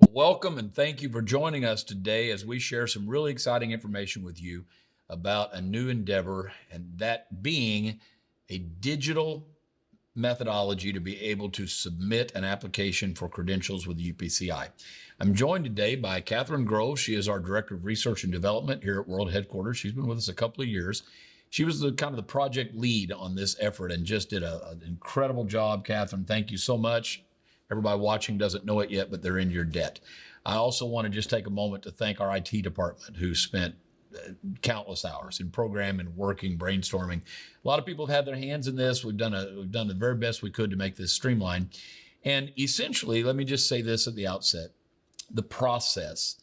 Welcome and thank you for joining us today as we share some really exciting information with you about a new endeavor, and that being a digital methodology to be able to submit an application for credentials with the UPCI. I'm joined today by Catherine Grove. She is our Director of Research and Development here at World Headquarters. She's been with us a couple of years. She was the kind of the project lead on this effort and just did an incredible job. Catherine, thank you so much. Everybody watching doesn't know it yet, but they're in your debt. I also want to just take a moment to thank our IT department who spent countless hours in programming, working, brainstorming. A lot of people have had their hands in this. We've done the very best we could to make this streamlined. And essentially, let me just say this at the outset. The process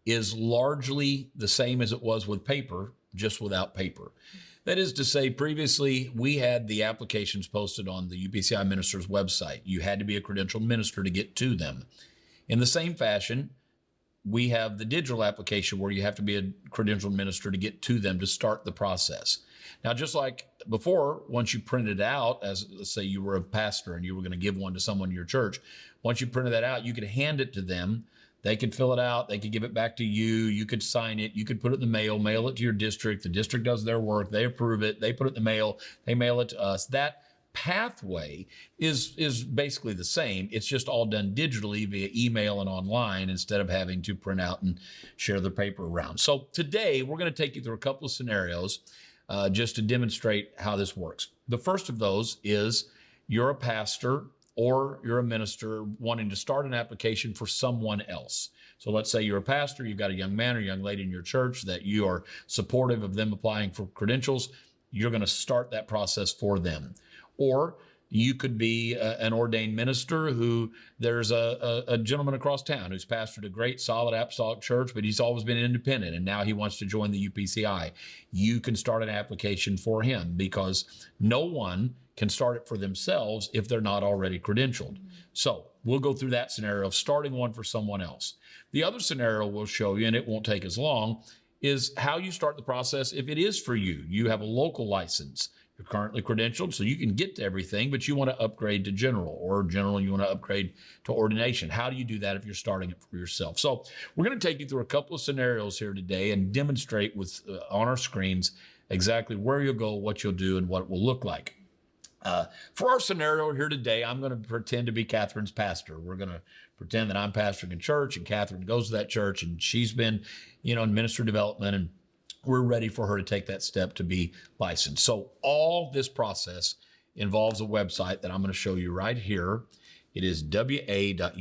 is largely the same as it was with paper, just without paper. That is to say, previously, we had the applications posted on the UPCI minister's website. You had to be a credentialed minister to get to them. In the same fashion, we have the digital application where you have to be a credentialed minister to get to them to start the process. Now, just like before, once you printed it out, as let's say you were a pastor and you were going to give one to someone in your church, once you printed that out, you could hand it to them. They could fill it out. They could give it back to you. You could sign it. You could put it in the mail it to your district. The district does their work. They approve it. They put it in the mail. They mail it to us. That pathway is basically the same. It's just all done digitally via email and online instead of having to print out and share the paper around. So today we're going to take you through a couple of scenarios just to demonstrate how this works. The first of those is you're a pastor or you're a minister wanting to start an application for someone else. So let's say you're a pastor, you've got a young man or young lady in your church that you are supportive of them applying for credentials. You're going to start that process for them. Or you could be an ordained minister who there's a gentleman across town who's pastored a great solid apostolic church, but he's always been independent and now he wants to join the UPCI. You can start an application for him because no one can start it for themselves if they're not already credentialed. So we'll go through that scenario of starting one for someone else. The other scenario we'll show you, and it won't take as long, is how you start the process if it is for you. You have a local license. You're currently credentialed, so you can get to everything, but you want to upgrade to general, or general, you want to upgrade to ordination. How do you do that if you're starting it for yourself? So we're going to take you through a couple of scenarios here today and demonstrate with on our screens exactly where you'll go, what you'll do, and what it will look like. For our scenario here today, I'm going to pretend to be Catherine's pastor. We're going to pretend that I'm pastoring a church and Catherine goes to that church and she's been, in ministry development, and we're ready for her to take that step to be licensed. So all this process involves a website that I'm going to show you right here. It is wa.upci.org.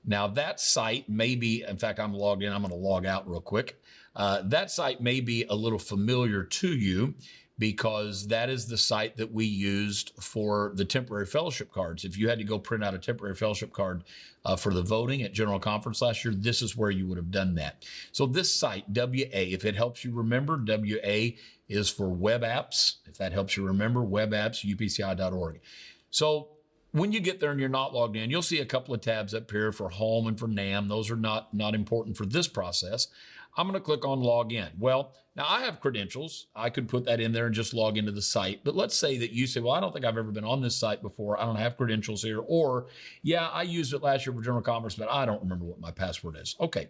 Now that site may be, in fact, I'm logged in. I'm going to log out real quick. That site may be a little familiar to you, because that is the site that we used for the temporary fellowship cards. If you had to go print out a temporary fellowship card for the voting at General Conference last year, this is where you would have done that. So this site, WA, if it helps you remember, WA is for web apps. If that helps you remember, web apps, upci.org. So when you get there and you're not logged in, you'll see a couple of tabs up here for home and for NAM. Those are not important for this process. I'm going to click on log in. Well, now I have credentials. I could put that in there and just log into the site. But let's say that you say, well, I don't think I've ever been on this site before. I don't have credentials here. Or, yeah, I used it last year for General Conference, but I don't remember what my password is. Okay.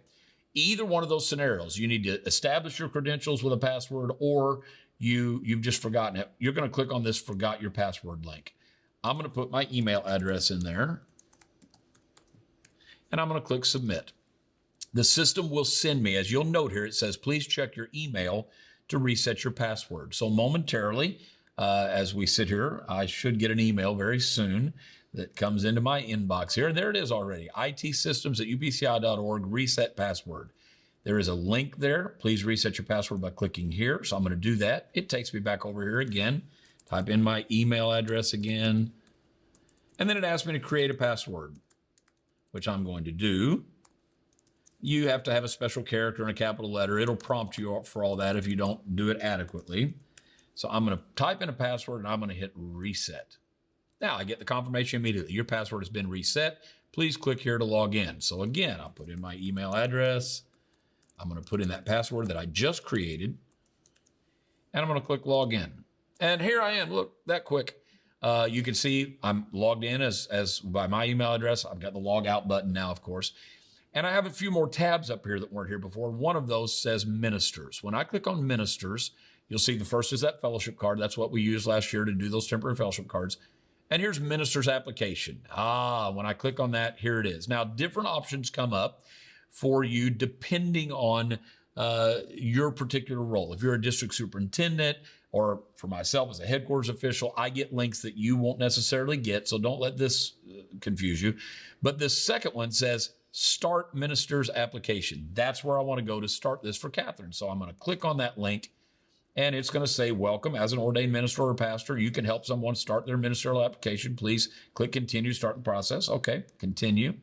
Either one of those scenarios, you need to establish your credentials with a password, or you've just forgotten it. You're going to click on this forgot your password link. I'm going to put my email address in there, and I'm going to click submit. The system will send me, as you'll note here, it says, please check your email to reset your password. So momentarily, as we sit here, I should get an email very soon that comes into my inbox here. There it is already, itsystems@upci.org, reset password. There is a link there. Please reset your password by clicking here. So I'm going to do that. It takes me back over here again. Type in my email address again. And then it asks me to create a password, which I'm going to do. You have to have a special character and a capital letter. It'll prompt you for all that if you don't do it adequately. So I'm going to type in a password and I'm going to hit reset. Now I get the confirmation immediately. Your password has been reset. Please click here to log in. So again, I'll put in my email address. I'm going to put in that password that I just created. And I'm going to click log in. And here I am. Look, that quick. You can see I'm logged in as by my email address. I've got the log out button now, of course. And I have a few more tabs up here that weren't here before. One of those says ministers. When I click on ministers, you'll see the first is that fellowship card. That's what we used last year to do those temporary fellowship cards. And here's minister's application. When I click on that, here it is. Now, different options come up for you depending on your particular role. If you're a district superintendent, or for myself as a headquarters official, I get links that you won't necessarily get. So don't let this confuse you. But this second one says, start minister's application. That's where I want to go to start this for Catherine. So I'm going to click on that link, and it's going to say, welcome. As an ordained minister or pastor, you can help someone start their ministerial application. Please click continue, start the process. Okay, continue.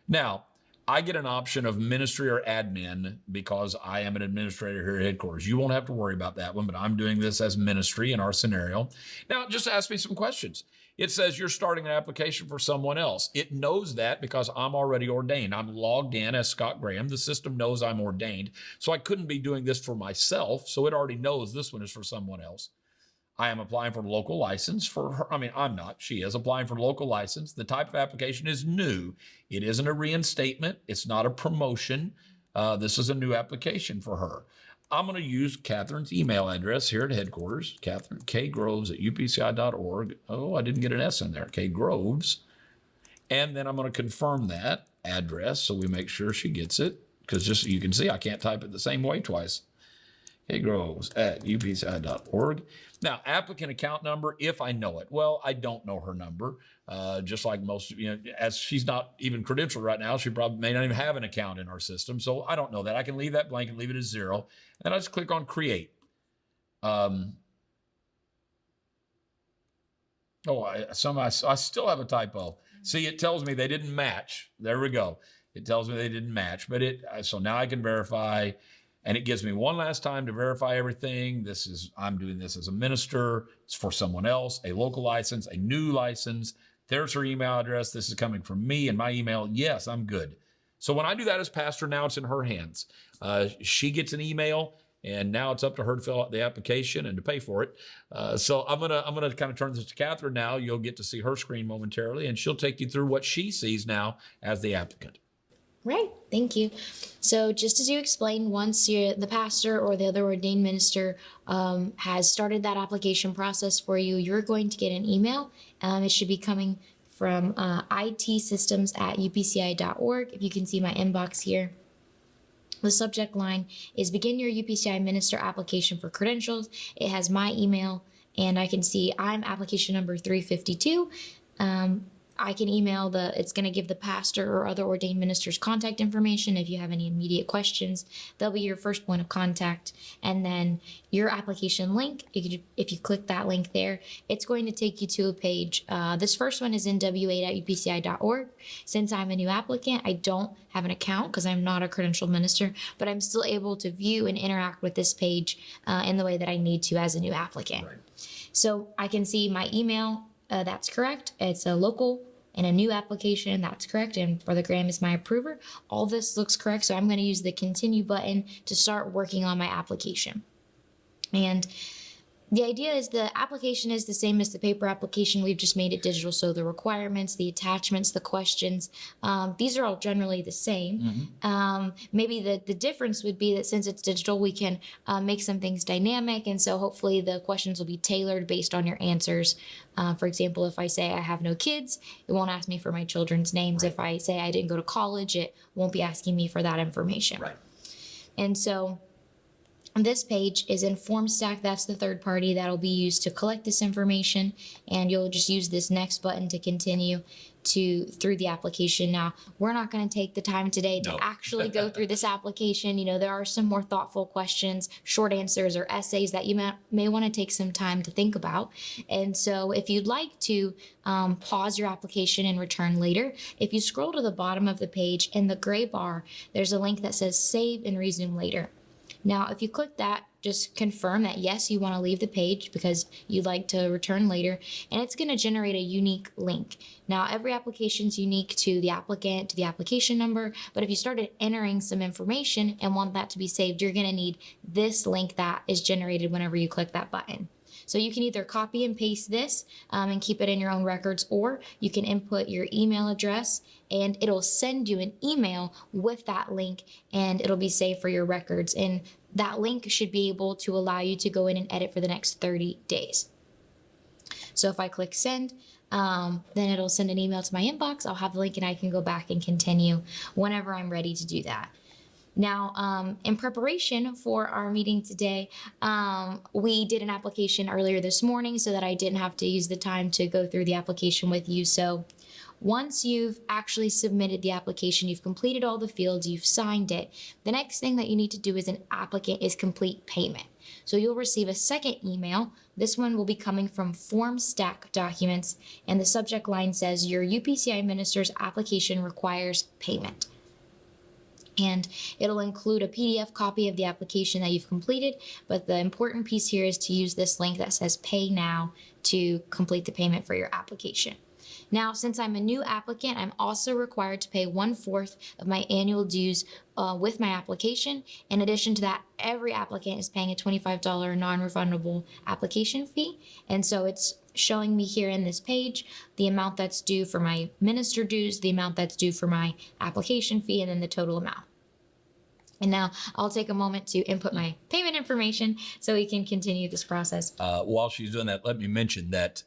Now, I get an option of ministry or admin because I am an administrator here at headquarters. You won't have to worry about that one, but I'm doing this as ministry in our scenario. Now, just ask me some questions. It says you're starting an application for someone else. It knows that because I'm already ordained. I'm logged in as Scott Graham. The system knows I'm ordained. So I couldn't be doing this for myself. So it already knows this one is for someone else. I am applying for local license for her. I mean, I'm not. She is applying for local license. The type of application is new. It isn't a reinstatement. It's not a promotion. This is a new application for her. I'm going to use Catherine's email address here at headquarters, Catherine, kgroves@upci.org. Oh, I didn't get an S in there, kgroves. And then I'm going to confirm that address so we make sure she gets it, because just so you can see, I can't type it the same way twice. kgroves@upci.org. Now, applicant account number, if I know it. Well, I don't know her number. Just like most, as she's not even credentialed right now, she probably may not even have an account in our system. So I don't know that. I can leave that blank and leave it as 0. And I just click on create. I still have a typo. See, it tells me they didn't match. There we go. It tells me they didn't match, but so now I can verify. And it gives me one last time to verify everything. I'm doing this as a minister. It's for someone else, a local license, a new license. There's her email address. This is coming from me and my email. Yes, I'm good. So when I do that as pastor, now it's in her hands. She gets an email, and now it's up to her to fill out the application and to pay for it. So I'm gonna kind of turn this to Catherine now. You'll get to see her screen momentarily, and she'll take you through what she sees now as the applicant. Right, thank you. So just as you explained, once the pastor or the other ordained minister has started that application process for you, you're going to get an email. It should be coming from itsystems@upci.org. If you can see my inbox here. The subject line is begin your UPCI minister application for credentials. It has my email, and I can see I'm application number 352. I can email it's going to give the pastor or other ordained minister's contact information. If you have any immediate questions, they'll be your first point of contact. And then your application link, if you click that link there, it's going to take you to a page. This first one is in w8@upci.org. Since I'm a new applicant, I don't have an account because I'm not a credentialed minister, but I'm still able to view and interact with this page in the way that I need to as a new applicant. Right. So I can see my email. That's correct. It's a local and a new application. That's correct. And Brother Graham is my approver. All this looks correct. So I'm going to use the continue button to start working on my application. And the idea is the application is the same as the paper application. We've just made it digital. So the requirements, the attachments, the questions, these are all generally the same. Mm-hmm. Maybe the difference would be that since it's digital, we can make some things dynamic. And so hopefully the questions will be tailored based on your answers. For example, if I say I have no kids, it won't ask me for my children's names. Right. If I say I didn't go to college, it won't be asking me for that information. Right. And so this page is in FormStack. That's the third party that'll be used to collect this information, and you'll just use this next button to continue through the application. Now, we're not going to take the time today to actually go through this application. There are some more thoughtful questions, short answers, or essays that you may want to take some time to think about. And so if you'd like to pause your application and return later, if you scroll to the bottom of the page in the gray bar, there's a link that says save and resume later. Now, if you click that, just confirm that yes, you want to leave the page because you'd like to return later, and it's going to generate a unique link. Now, every application is unique to the applicant, to the application number, but if you started entering some information and want that to be saved, you're going to need this link that is generated whenever you click that button. So you can either copy and paste this and keep it in your own records, or you can input your email address and it'll send you an email with that link and it'll be saved for your records. And that link should be able to allow you to go in and edit for the next 30 days. So if I click send, then it'll send an email to my inbox. I'll have the link and I can go back and continue whenever I'm ready to do that. Now, in preparation for our meeting today, we did an application earlier this morning so that I didn't have to use the time to go through the application with you. So once you've actually submitted the application, you've completed all the fields, you've signed it, the next thing that you need to do as an applicant is complete payment. So you'll receive a second email. This one will be coming from Form Stack Documents, and the subject line says, your UPCI minister's application requires payment. And it'll include a PDF copy of the application that you've completed, but the important piece here is to use this link that says pay now to complete the payment for your application. Now, since I'm a new applicant, I'm also required to pay 1/4 of my annual dues with my application. In addition to that, every applicant is paying a $25 non-refundable application fee. And so it's showing me here in this page the amount that's due for my minister dues, the amount that's due for my application fee, and then the total amount. And now I'll take a moment to input my payment information so we can continue this process. While she's doing that, let me mention that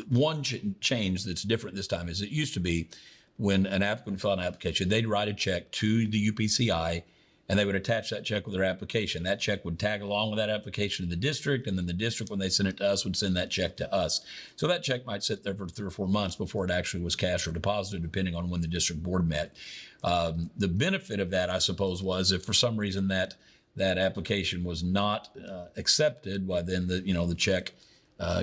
one change that's different this time is it used to be when an applicant filled an application, they'd write a check to the UPCI and they would attach that check with their application. That check would tag along with that application to the district, and then the district, when they sent it to us, would send that check to us. So that check might sit there for 3 or 4 months before it actually was cashed or deposited, depending on when the district board met. The benefit of that, I suppose, was if for some reason that application was not accepted, well, then the check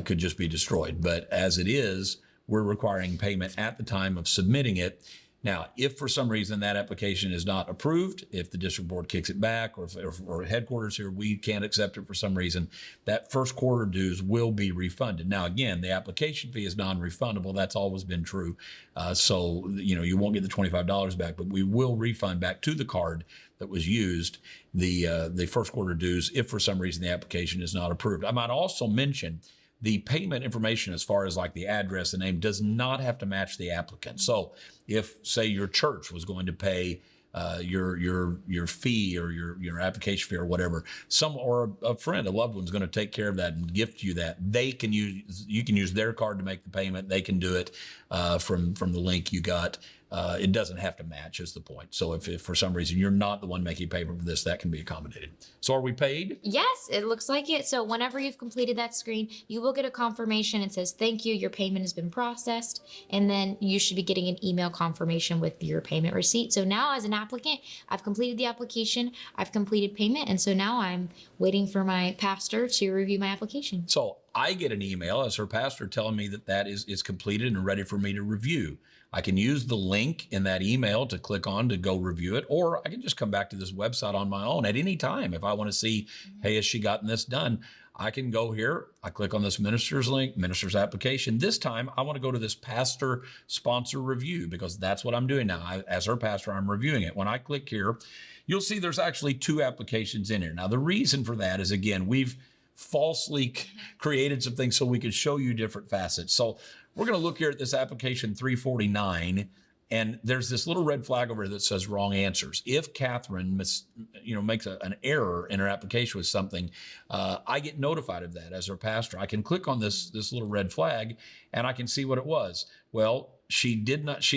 could just be destroyed. But as it is, we're requiring payment at the time of submitting it. Now, if for some reason that application is not approved, if the district board kicks it back, or headquarters here, we can't accept it for some reason, that first quarter dues will be refunded. Now, again, the application fee is non-refundable. That's always been true. So, you won't get the $25 back, but we will refund back to the card that was used the first quarter dues if for some reason the application is not approved. I might also mention the payment information, as far as like the address, the name, does not have to match the applicant. So if, say, your church was going to pay your fee or your application fee or whatever, or a friend, a loved one's going to take care of that and gift you that, you can use their card to make the payment. They can do it from the link you got. It doesn't have to match, is the point. So if for some reason you're not the one making payment for this, that can be accommodated. So are we paid? Yes, it looks like it. So whenever you've completed that screen, you will get a confirmation. It says, thank you, your payment has been processed. And then you should be getting an email confirmation with your payment receipt. So now as an applicant, I've completed the application, I've completed payment. And so now I'm waiting for my pastor to review my application. So I get an email as her pastor telling me that is completed and ready for me to review. I can use the link in that email to click on to go review it, or I can just come back to this website on my own at any time. If I want to see, hey, has she gotten this done? I can go here. I click on this minister's link, minister's application. This time I want to go to this pastor sponsor review, because that's what I'm doing now. As her pastor, I'm reviewing it. When I click here, you'll see there's actually 2 applications in here. Now, the reason for that is, again, we've falsely created some things so we could show you different facets. So we're going to look here at this application 349, and there's this little red flag over here that says wrong answers. If Catherine makes an error in her application with something, I get notified of that as her pastor. I can click on this little red flag and I can see what it was. Well, she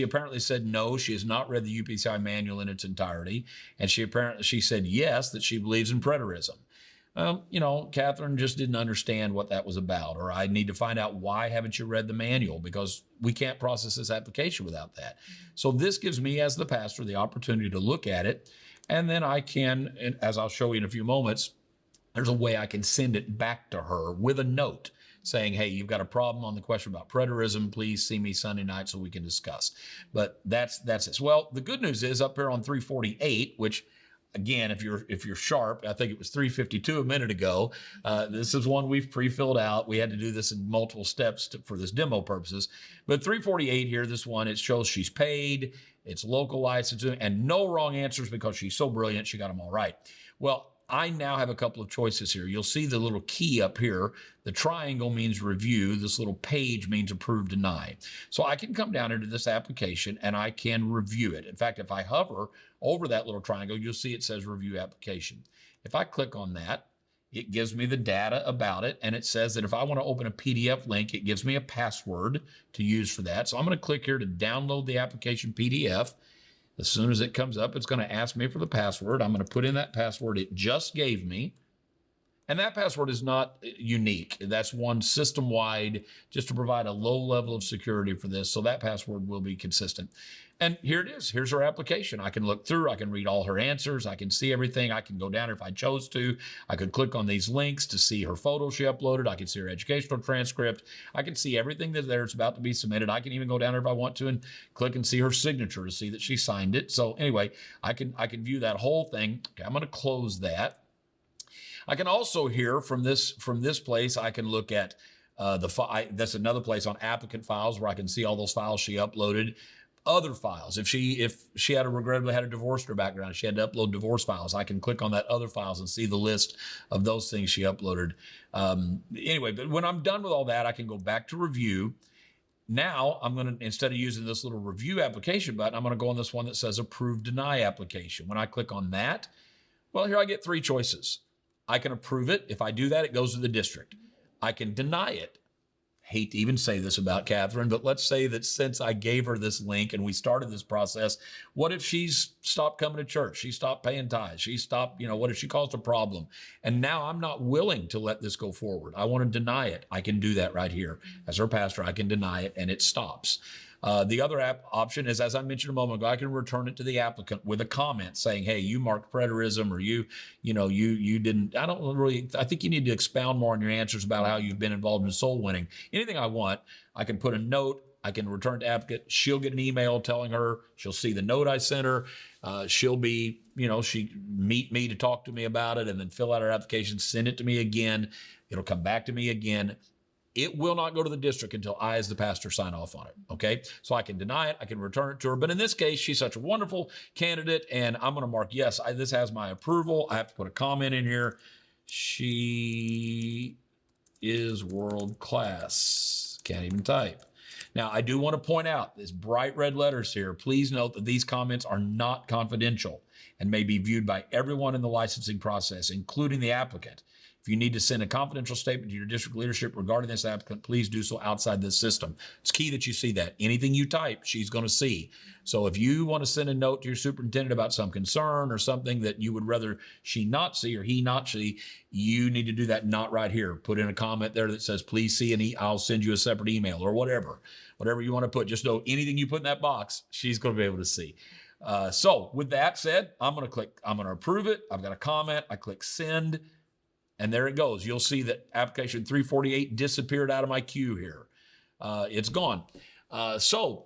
apparently said no, she has not read the UPCI manual in its entirety. And she said yes, that she believes in preterism. Catherine just didn't understand what that was about, or I need to find out, why haven't you read the manual? Because we can't process this application without that. So this gives me, as the pastor, the opportunity to look at it. And then I can, and as I'll show you in a few moments, there's a way I can send it back to her with a note saying, hey, you've got a problem on the question about preterism. Please see me Sunday night so we can discuss. But that's it. Well, the good news is up here on 348, which, again, if you're sharp, I think it was 352 a minute ago. This is one we've pre-filled out. We had to do this in multiple steps for this demo purposes. But 348 here, this one, it shows she's paid, it's localized, and no wrong answers because she's so brilliant, she got them all right. Well, I now have a couple of choices here. You'll see the little key up here. The triangle means review. This little page means approve, deny. So I can come down into this application and I can review it. In fact, if I hover over that little triangle, you'll see it says review application. If I click on that, it gives me the data about it. And it says that if I want to open a PDF link, it gives me a password to use for that. So I'm going to click here to download the application PDF. As soon as it comes up, it's going to ask me for the password. I'm going to put in that password it just gave me. And that password is not unique. That's one system-wide just to provide a low level of security for this. So that password will be consistent. And here it is. Here's her application. I can look through. I can read all her answers. I can see everything. I can go down if I chose to. I could click on these links to see her photo she uploaded. I can see her educational transcript. I can see everything that's there. It's about to be submitted. I can even go down there if I want to and click and see her signature to see that she signed it. So anyway, I can view that whole thing. Okay, I'm going to close that. I can also here from this place, I can look at that's another place on applicant files where I can see all those files she uploaded. Other files, if she had regrettably had a divorce in her background, she had to upload divorce files, I can click on that other files and see the list of those things she uploaded. Anyway, but when I'm done with all that, I can go back to review. Now I'm going to, instead of using this little review application button, I'm going to go on this one that says approve deny application. When I click on that, well, here I get three choices. I can approve it. If I do that, it goes to the district. I can deny it. Hate to even say this about Catherine, but let's say that since I gave her this link and we started this process, what if she's stopped coming to church? She stopped paying tithes. She stopped, what if she caused a problem? And now I'm not willing to let this go forward. I want to deny it. I can do that right here. As her pastor, I can deny it and it stops. The other option is, as I mentioned a moment ago, I can return it to the applicant with a comment saying, hey, you marked preterism, or you didn't, I think you need to expound more on your answers about how you've been involved in soul winning. Anything I want, I can put a note, I can return to applicant. She'll get an email telling her, she'll see the note I sent her. She'll be, she meet me to talk to me about it and then fill out her application, send it to me again. It'll come back to me again. It will not go to the district until I, as the pastor, sign off on it. Okay. So I can deny it. I can return it to her. But in this case, she's such a wonderful candidate. And I'm going to mark, yes, this has my approval. I have to put a comment in here. She is world class. Can't even type. Now, I do want to point out these bright red letters here. Please note that these comments are not confidential and may be viewed by everyone in the licensing process, including the applicant. If you need to send a confidential statement to your district leadership regarding this applicant, please do so outside this system. It's key that you see that. Anything you type, she's going to see. So if you want to send a note to your superintendent about some concern or something that you would rather she not see or he not see, you need to do that not right here. Put in a comment there that says, please see, and I'll send you a separate email or whatever. Whatever you want to put. Just know anything you put in that box, she's going to be able to see. So with that said, I'm going to approve it. I've got a comment. I click send. And there it goes. You'll see that application 348 disappeared out of my queue here. It's gone. So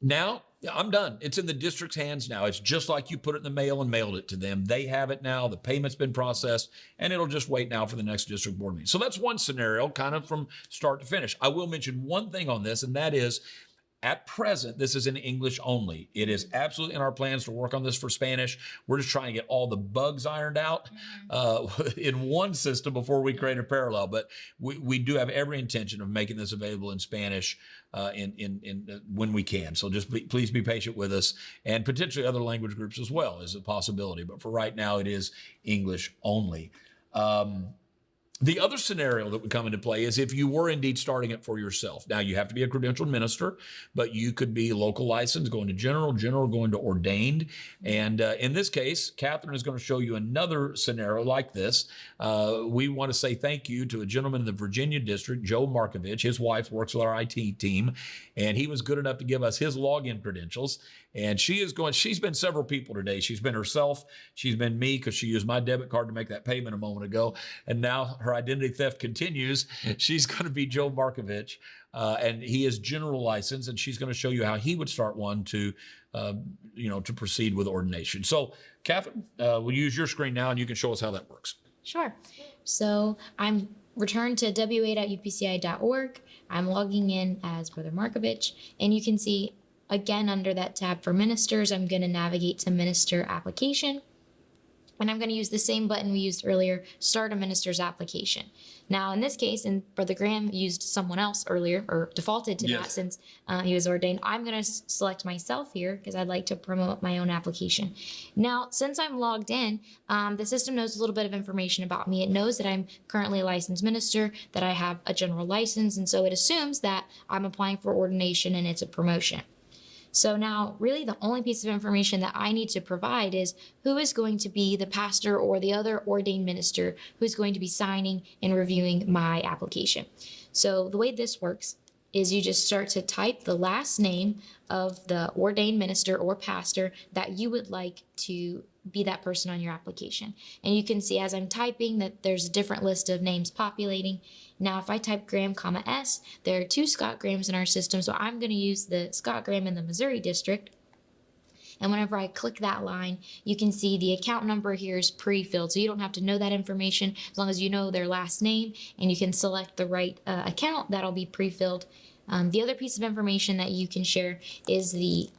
now I'm done. It's in the district's hands now. It's just like you put it in the mail and mailed it to them. They have it now. The payment's been processed, and it'll just wait now for the next district board meeting. So that's one scenario, kind of from start to finish. I will mention one thing on this, and that is, at present, this is in English only. It is absolutely in our plans to work on this for Spanish. We're just trying to get all the bugs ironed out in one system before we create a parallel. But we do have every intention of making this available in Spanish when we can. So just please be patient with us, and potentially other language groups as well is a possibility. But for right now, it is English only. The other scenario that would come into play is if you were indeed starting it for yourself. Now, you have to be a credentialed minister, but you could be local licensed, going to general going to ordained. And in this case, Catherine is going to show you another scenario like this. We want to say thank you to a gentleman in the Virginia district, Joe Markovich. His wife works with our IT team, and he was good enough to give us his login credentials. And she's been several people today. She's been herself. She's been me because she used my debit card to make that payment a moment ago. And now her identity theft continues. She's going to be Joe Markovich, and he is general license. And she's going to show you how he would start one to proceed with ordination. So, Catherine, we'll use your screen now, and you can show us how that works. Sure. So I'm returned to wa.upci.org. I'm logging in as Brother Markovich, and you can see, again, under that tab for ministers, I'm going to navigate to minister application. And I'm going to use the same button we used earlier, start a minister's application. Now, in this case, and Brother Graham used someone else earlier, or defaulted to that since he was ordained, I'm going to select myself here because I'd like to promote my own application. Now, since I'm logged in, the system knows a little bit of information about me. It knows that I'm currently a licensed minister, that I have a general license, and so it assumes that I'm applying for ordination and it's a promotion. So now really the only piece of information that I need to provide is who is going to be the pastor or the other ordained minister who's going to be signing and reviewing my application. So the way this works is you just start to type the last name of the ordained minister or pastor that you would like to be that person on your application. And you can see as I'm typing that there's a different list of names populating. Now, if I type Graham, S, there are 2 Scott Grahams in our system, so I'm going to use the Scott Graham in the Missouri district. And whenever I click that line, you can see the account number here is pre-filled, so you don't have to know that information as long as you know their last name, and you can select the right account that'll be pre-filled. The other piece of information that you can share is the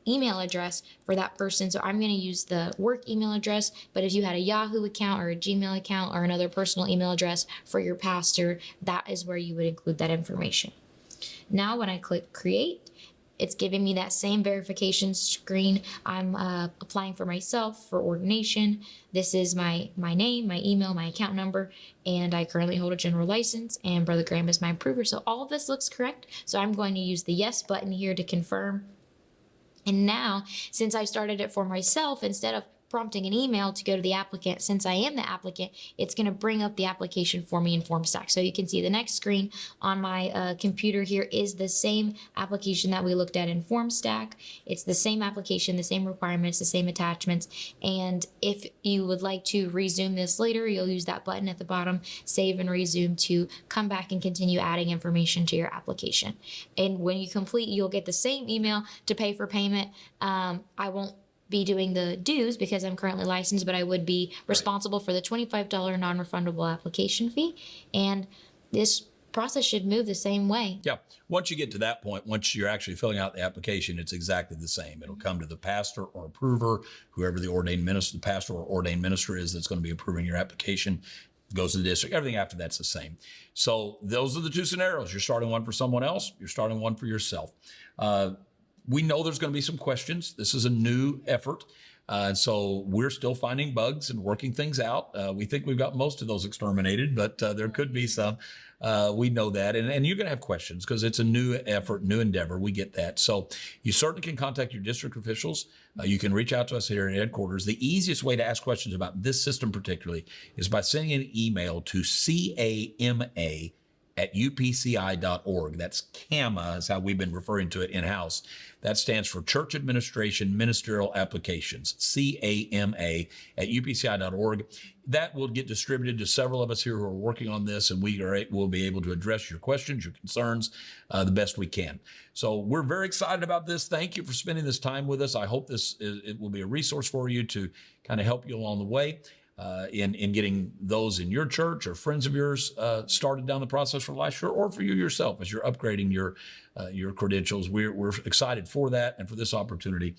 email address for that person. So I'm going to use the work email address, but if you had a Yahoo account or a Gmail account or another personal email address for your pastor, that is where you would include that information. Now, when I click create, it's giving me that same verification screen. I'm applying for myself for ordination. This is my name, my email, my account number, and I currently hold a general license, and Brother Graham is my approver. So all of this looks correct. So I'm going to use the yes button here to confirm. And now, since I started it for myself, instead of prompting an email to go to the applicant, since I am the applicant, it's going to bring up the application for me in FormStack. So you can see the next screen on my computer here is the same application that we looked at in FormStack. It's the same application, the same requirements, the same attachments. And if you would like to resume this later, you'll use that button at the bottom, save and resume, to come back and continue adding information to your application. And when you complete, you'll get the same email to pay for payment. I won't be doing the dues because I'm currently licensed, but I would be responsible for the $25 non-refundable application fee. And this process should move the same way. Yeah. Once you get to that point, once you're actually filling out the application, it's exactly the same. It'll come to the pastor or approver, whoever the ordained minister, the pastor or ordained minister is that's going to be approving your application. Goes to the district. Everything after that's the same. So those are the 2 scenarios. You're starting one for someone else. You're starting one for yourself. We know there's going to be some questions. This is a new effort. And so we're still finding bugs and working things out. We think we've got most of those exterminated, but there could be some. We know that. And you're going to have questions because it's a new effort, new endeavor. We get that. So you certainly can contact your district officials. You can reach out to us here at headquarters. The easiest way to ask questions about this system particularly is by sending an email to CAMA@upci.org. That's CAMA is how we've been referring to it in-house. That stands for Church Administration Ministerial Applications, CAMA@upci.org. That will get distributed to several of us here who are working on this, and will be able to address your questions, your concerns, the best we can. So we're very excited about this. Thank you for spending this time with us. I hope it will be a resource for you to kind of help you along the way. In getting those in your church or friends of yours started down the process for licensure, or for you yourself as you're upgrading your credentials. We're excited for that and for this opportunity.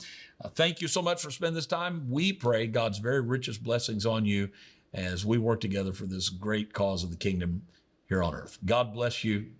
Thank you so much for spending this time. We pray God's very richest blessings on you as we work together for this great cause of the kingdom here on earth. God bless you.